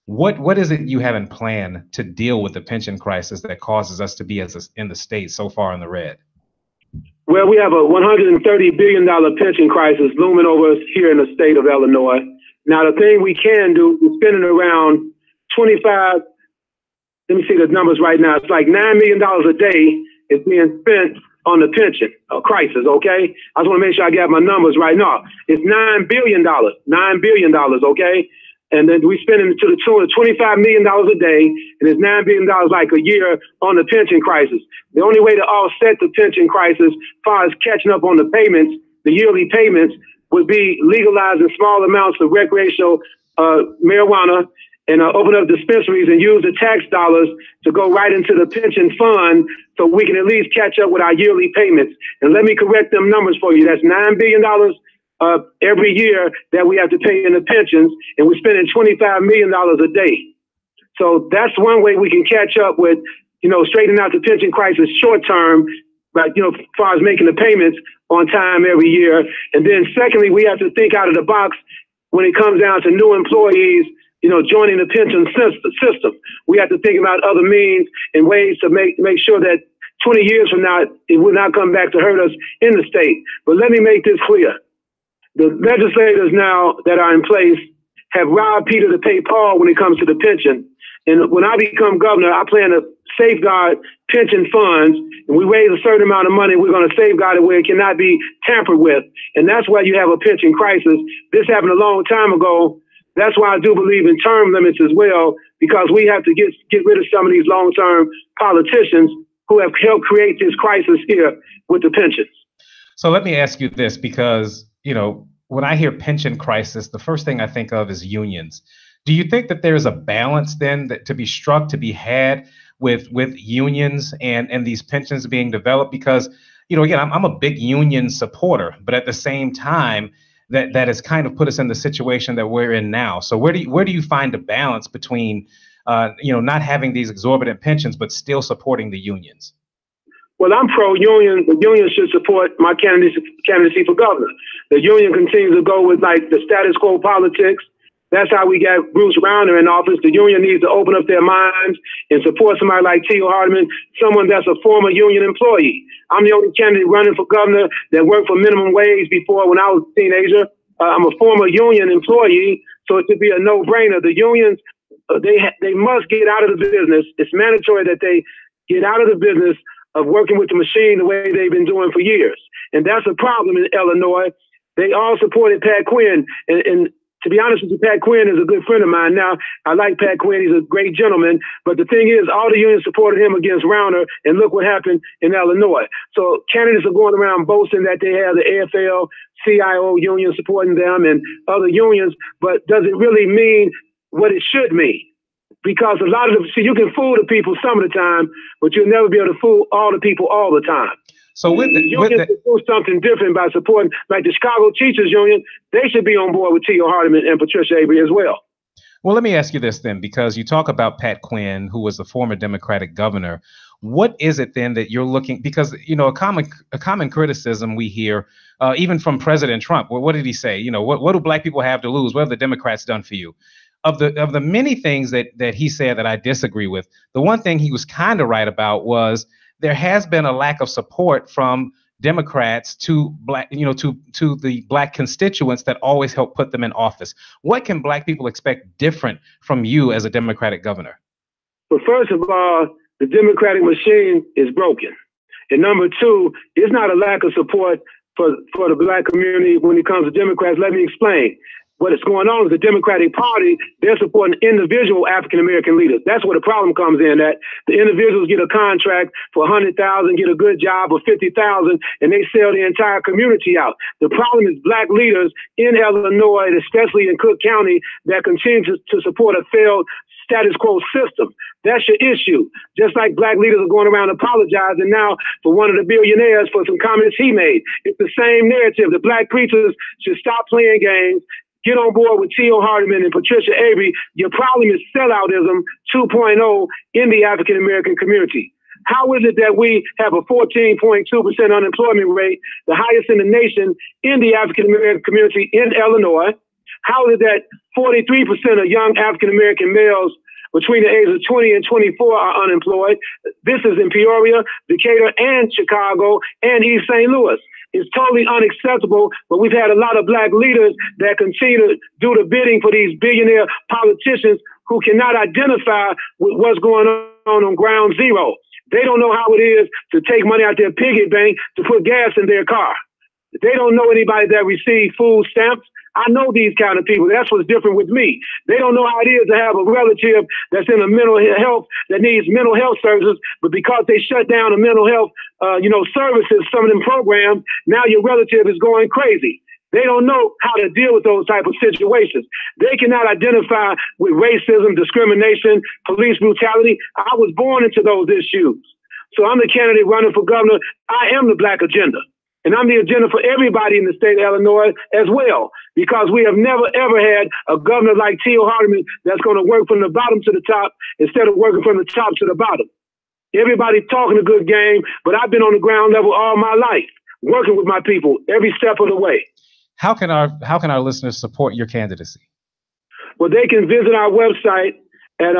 What is it you have in plan to deal with the pension crisis that causes us to be in the state so far in the red? Well, we have a $130 billion pension crisis looming over us here in the state of Illinois. Now, the thing we can do is spending around 25, let me see the numbers right now. It's like $9 million a day is being spent on the pension crisis, okay? I just want to make sure I got my numbers right now. It's $9 billion, okay? And then we spending to the tune of $25 million a day, and it's $9 billion like a year on the pension crisis. The only way to offset the pension crisis, as far as catching up on the payments, the yearly payments, would be legalizing small amounts of recreational marijuana and open up dispensaries and use the tax dollars to go right into the pension fund so we can at least catch up with our yearly payments. And let me correct them numbers for you. That's $9 billion every year that we have to pay in the pensions, and we're spending $25 million a day. So that's one way we can catch up with, straightening out the pension crisis short term, but, as far as making the payments on time every year. And then secondly, we have to think out of the box when it comes down to new employees joining the pension system. We have to think about other means and ways to make sure that 20 years from now, it will not come back to hurt us in the state. But let me make this clear. The legislators now that are in place have robbed Peter to pay Paul when it comes to the pension. And when I become governor, I plan to safeguard pension funds, and we raise a certain amount of money. We're going to safeguard it where it cannot be tampered with. And that's why you have a pension crisis. This happened a long time ago. That's why I do believe in term limits as well, because we have to get rid of some of these long-term politicians who have helped create this crisis here with the pensions. So let me ask you this, because, when I hear pension crisis, the first thing I think of is unions. Do you think that there's a balance then to be struck, to be had with unions and these pensions being developed? Because, again, I'm a big union supporter, but at the same time, that has kind of put us in the situation that we're in now. So where do you find a balance between, not having these exorbitant pensions, but still supporting the unions? Well, I'm pro-union. The union should support my candidacy for governor. The union continues to go with the status quo politics. That's how we got Bruce Rauner in office. The union needs to open up their minds and support somebody like Tio Hardiman, someone that's a former union employee. I'm the only candidate running for governor that worked for minimum wage before when I was a teenager. I'm a former union employee, so it should be a no-brainer. The unions, they must get out of the business. It's mandatory that they get out of the business of working with the machine the way they've been doing for years. And that's a problem in Illinois. They all supported Pat Quinn. And to be honest with you, Pat Quinn is a good friend of mine. Now, I like Pat Quinn. He's a great gentleman. But the thing is, all the unions supported him against Rauner, and look what happened in Illinois. So candidates are going around boasting that they have the AFL, CIO union supporting them and other unions, but does it really mean what it should mean? Because a lot of you can fool the people some of the time, but you'll never be able to fool all the people all the time. So you can do something different by supporting, like the Chicago Teachers Union. They should be on board with Tio Hardiman and Patricia Avery as well. Well, let me ask you this then, because you talk about Pat Quinn, who was the former Democratic governor. What is it then that you're looking? Because a common criticism we hear, even from President Trump. Well, what did he say? What do Black people have to lose? What have the Democrats done for you? Of the many things that he said that I disagree with, the one thing he was kind of right about was there has been a lack of support from Democrats to Black, to the Black constituents that always help put them in office. What can Black people expect different from you as a Democratic governor? Well, first of all, the Democratic machine is broken. And number two, it's not a lack of support for the Black community when it comes to Democrats. Let me explain. What is going on is the Democratic Party, they're supporting individual African-American leaders. That's where the problem comes in, that the individuals get a contract for $100,000, get a good job for $50,000, and they sell the entire community out. The problem is Black leaders in Illinois, and especially in Cook County, that continue to support a failed status quo system. That's your issue. Just like Black leaders are going around apologizing now for one of the billionaires for some comments he made. It's the same narrative. The Black preachers should stop playing games. Get on board with Tio Hardiman and Patricia Avery. Your problem is selloutism 2.0 in the African-American community. How is it that we have a 14.2% unemployment rate, the highest in the nation in the African-American community in Illinois? How is it that 43% of young African-American males between the ages of 20 and 24 are unemployed? This is in Peoria, Decatur, and Chicago, and East St. Louis. It's totally unacceptable, but we've had a lot of Black leaders that continue to do the bidding for these billionaire politicians who cannot identify with what's going on ground zero. They don't know how it is to take money out their piggy bank to put gas in their car. They don't know anybody that received food stamps. I know these kind of people. That's what's different with me. They don't know how it is to have a relative that's in a mental health that needs mental health services, but because they shut down the mental health, services, some of them programs, now your relative is going crazy. They don't know how to deal with those type of situations. They cannot identify with racism, discrimination, police brutality. I was born into those issues. So I'm the candidate running for governor. I am the Black agenda. And I'm the agenda for everybody in the state of Illinois as well, because we have never, ever had a governor like Tio Hardiman that's going to work from the bottom to the top instead of working from the top to the bottom. Everybody's talking a good game, but I've been on the ground level all my life, working with my people every step of the way. How can our listeners support your candidacy? Well, they can visit our website at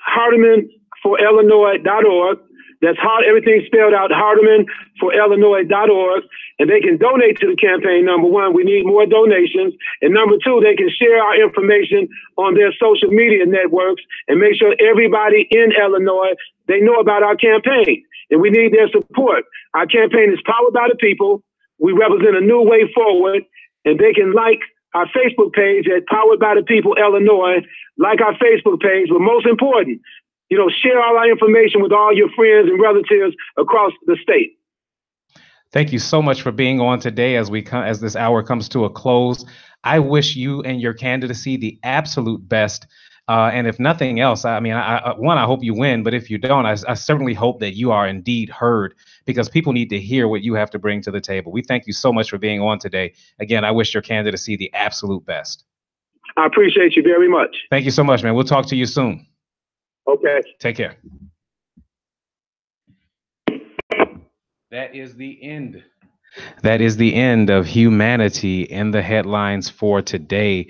hardemanforillinois.org. That's everything spelled out, hardemanforillinois.org. And they can donate to the campaign. Number one, we need more donations. And number two, they can share our information on their social media networks and make sure everybody in Illinois, they know about our campaign. And we need their support. Our campaign is powered by the people. We represent a new way forward. And they can like our Facebook page at Powered by the People Illinois, like our Facebook page, but most important, share all our information with all your friends and relatives across the state. Thank you so much for being on today as this hour comes to a close. I wish you and your candidacy the absolute best. And if nothing else, I hope you win. But if you don't, I certainly hope that you are indeed heard, because people need to hear what you have to bring to the table. We thank you so much for being on today. Again, I wish your candidacy the absolute best. I appreciate you very much. Thank you so much, man. We'll talk to you soon. Okay. Take care. That is the end. That is the end of Humanity in the Headlines for today.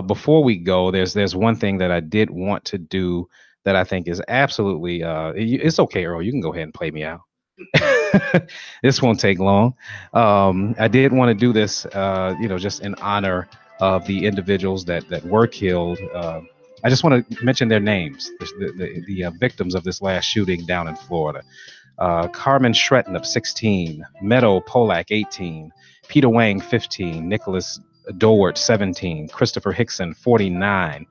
Before we go, there's one thing that I did want to do that I think is absolutely, it's okay, Earl, you can go ahead and play me out. This won't take long. I did want to do this, just in honor of the individuals that were killed. I just want to mention their names, the victims of this last shooting down in Florida. Carmen Shretnup, 16, Meadow Polak, 18, Peter Wang, 15, Nicholas Dowart, 17, Christopher Hickson, 49,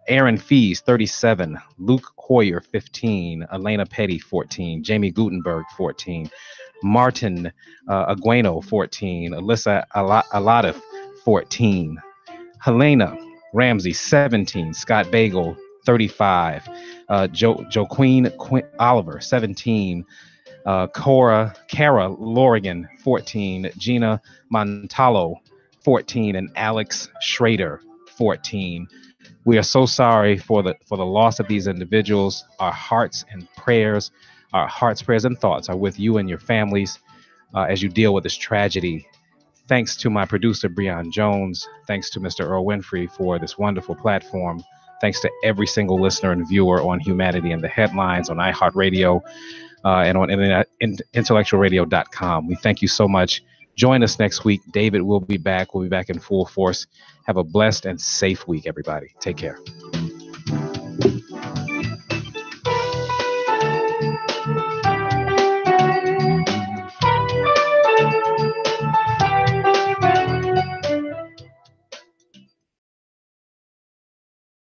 Aaron Fees, 37, Luke Hoyer, 15, Elena Petty, 14, Jamie Gutenberg, 14, Martin Agueno, 14, Alyssa Alatif, 14, Helena Ramsey, 17, Scott Bagel, 35, Joaquin Oliver, 17, Kara Lorigan, 14, Gina Montalo, 14, and Alex Schrader, 14. We are so sorry for the loss of these individuals. Our hearts, prayers, and thoughts are with you and your families as you deal with this tragedy. Thanks to my producer, Breon Jones. Thanks to Mr. Earl Winfrey for this wonderful platform. Thanks to every single listener and viewer on Humanity in the Headlines, on iHeartRadio, and on IntellectualRadio.com. We thank you so much. Join us next week. David will be back. We'll be back in full force. Have a blessed and safe week, everybody. Take care.